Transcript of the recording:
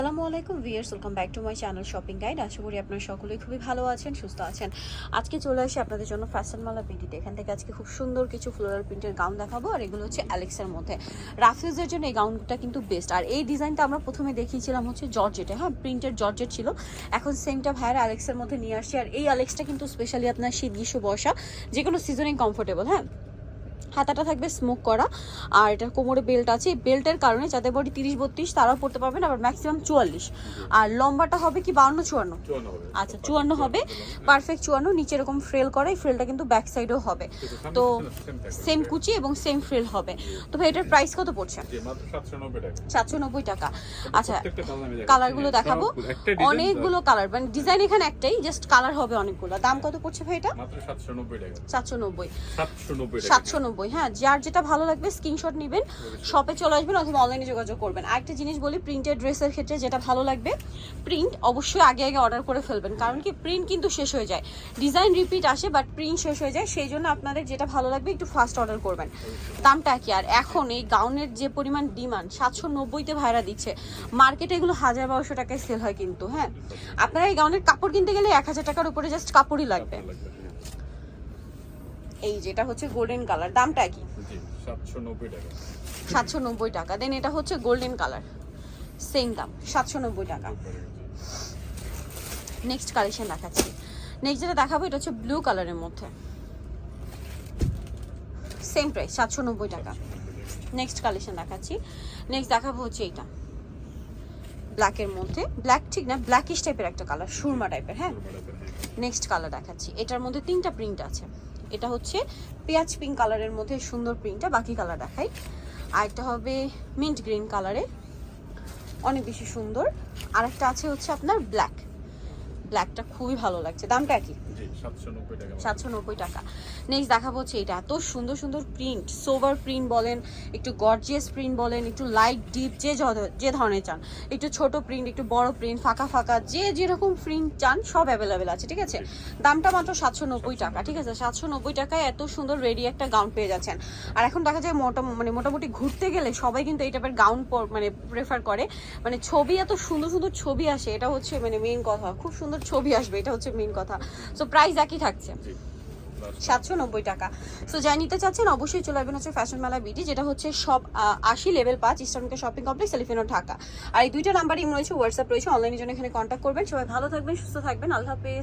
আসসালামু আলাইকুম viewers, welcome back to my channel shopping guide. আশা করি আপনারা সকলেই খুবই ভালো আছেন, সুস্থ আছেন। আজকে চলে আসি আপনাদের জন্য ফ্যাশনমালা বিডিতে। এখান থেকে আজকে খুব সুন্দর কিছু ফ্লোরাল প্রিন্টের গাউন দেখাবো, আর এগুলো হচ্ছে অ্যালেক্সের মধ্যে। রাফিউজের জন্য এই গাউনটা কিন্তু বেস্ট। আর এই ডিজাইনটা আমরা প্রথমে দেখিয়েছিলাম হচ্ছে জর্জেটে, হ্যাঁ প্রিন্টের জর্জেট ছিল। এখন সেমটা ভাইয়ের অ্যালেক্সের মধ্যে নিয়ে আসছি। আর এই অ্যালেক্সটা কিন্তু স্পেশালি আপনার শীত গ্রীষ্ম বর্ষা যে কোনো সিজনিং কমফোর্টেবল। হ্যাঁ, হাতাটা থাকবে স্মোক করা, আর এটার কোমরে বেল্ট আছে। এই বেল্টের কারণে যাদের বডি 30-32 তারাও পড়তে পারবেন, আবার ম্যাক্সিমাম 44। আর লম্বাটা হবে কি 52-54? আচ্ছা 54 হবে, পারফেক্ট 54। নিচে এরকম ফ্রেল করা, এই ফ্রেলটা কিন্তু ব্যাক সাইডেও হবে, তো সেম কুচি এবং সেম ফ্রেল হবে। তো ভাই এটার প্রাইস কত পড়ছে? 790 টাকা। আচ্ছা কালারগুলো দেখাবো, অনেকগুলো কালার, মানে ডিজাইন এখানে একটাই, জাস্ট কালার হবে অনেকগুলো। দাম কত পড়ছে ভাই এটা? 790। হ্যাঁ, যার যেটা ভালো লাগবে স্ক্রিনশট নেবেন, শপে চলে আসবেন অথবা অনলাইনে যোগাযোগ করবেন। আরেকটা জিনিস বলি, প্রিন্টেড ড্রেসের ক্ষেত্রে যেটা ভালো লাগবে প্রিন্ট অবশ্যই আগে আগে অর্ডার করে ফেলবেন, কারণ কি প্রিন্ট কিন্তু শেষ হয়ে যায়, ডিজাইন রিপিট আসে বাট প্রিন্ট শেষ হয়ে যায়। সেই জন্য আপনাদের যেটা ভালো লাগবে একটু ফাস্ট অর্ডার করবেন। দামটা কি, আর এখন এই গাউনের যে পরিমাণ ডিমান্ড, 790-তে ভাইরা দিচ্ছে। মার্কেটে এগুলো 1000-1200 টাকায় সেল হয় কিন্তু। হ্যাঁ, আপনারা এই গাউনের কাপড় কিনতে গেলে 1000 টাকার উপরে জাস্ট কাপড়ই লাগবে। এই যেটা হচ্ছে গোল্ডেন কালার, দামটা কি? 790 টাকা। দেন এটা হচ্ছে গোল্ডেন কালার, সেম দাম 790 টাকা। নেক্সট কালেকশন দেখাচ্ছি। নেক্সট যেটা দেখাবো এটা হচ্ছে ব্লু কালারের মধ্যে, সেম প্রাইস 790 টাকা। নেক্সট কালেকশন দেখাচ্ছি। নেক্সট দেখাবো হচ্ছে এইটা ব্ল্যাকের মধ্যে, ব্ল্যাক ঠিক না, ব্ল্যাকিশ টাইপের একটা কালার, সুরমা টাইপের। হ্যাঁ, নেক্সট কালার দেখাচ্ছি। এটার মধ্যে 3টা প্রিন্ট আছে। এটা হচ্ছে পেঁয়াজ পিঙ্ক কালারের মধ্যে সুন্দর প্রিন্টটা, বাকি কালার দেখাই। আর একটা হবে মিন্ট গ্রিন কালারে, অনেক বেশি সুন্দর। আর একটা আছে হচ্ছে আপনার ব্ল্যাক, ব্ল্যাকটা খুবই ভালো লাগছে। দামটা কি? 790 টাকা। নেক্সট দেখাবো হচ্ছে এটা, এত সুন্দর সুন্দর প্রিন্ট, সোভার প্রিন্ট বলেন, একটু গর্জিয়াস প্রিন্ট বলেন, একটু লাইট ডিপ যে ধরনের চান, একটু ছোট প্রিন্ট, একটু বড় প্রিন্ট, ফাঁকা ফাঁকা, যে যেরকম প্রিন্ট চান সব অ্যাভেলেবেল আছে। ঠিক আছে, দামটা মাত্র 790 টাকা। ঠিক আছে, 790 টাকায় এত সুন্দর রেডি একটা গাউন পেয়ে যাচ্ছেন। আর এখন দেখা যায় মোটামুটি ঘুরতে গেলে সবাই কিন্তু এই টাইপের গাউন মানে প্রেফার করে, মানে ছবি এত সুন্দর সুন্দর ছবি আসে, এটা হচ্ছে মানে মেইন কথা, খুব সুন্দর ছবি আসবে, এটা হচ্ছে মেইন কথা। সো প্রাইস একই থাকছে 790 টাকা। সো যাই নিতে চাচ্ছেন অবশ্যই চলে আসবেন হচ্ছে ফ্যাশনমেলা বিডি, যেটা হচ্ছে সব 80 লেভেল 5 ইস্টার্নকে শপিং কমপ্লেক্স, এলিফেন্ট ঢাকা। আর এই দুইটা নাম্বারই রয়েছে, হোয়াটসঅ্যাপ রয়েছে, অনলাইনের জন্য এখানে কন্ট্যাক্ট করবেন। সবাই ভালো থাকবেন, সুস্থ থাকবেন, আল্লাহ হাফেজ।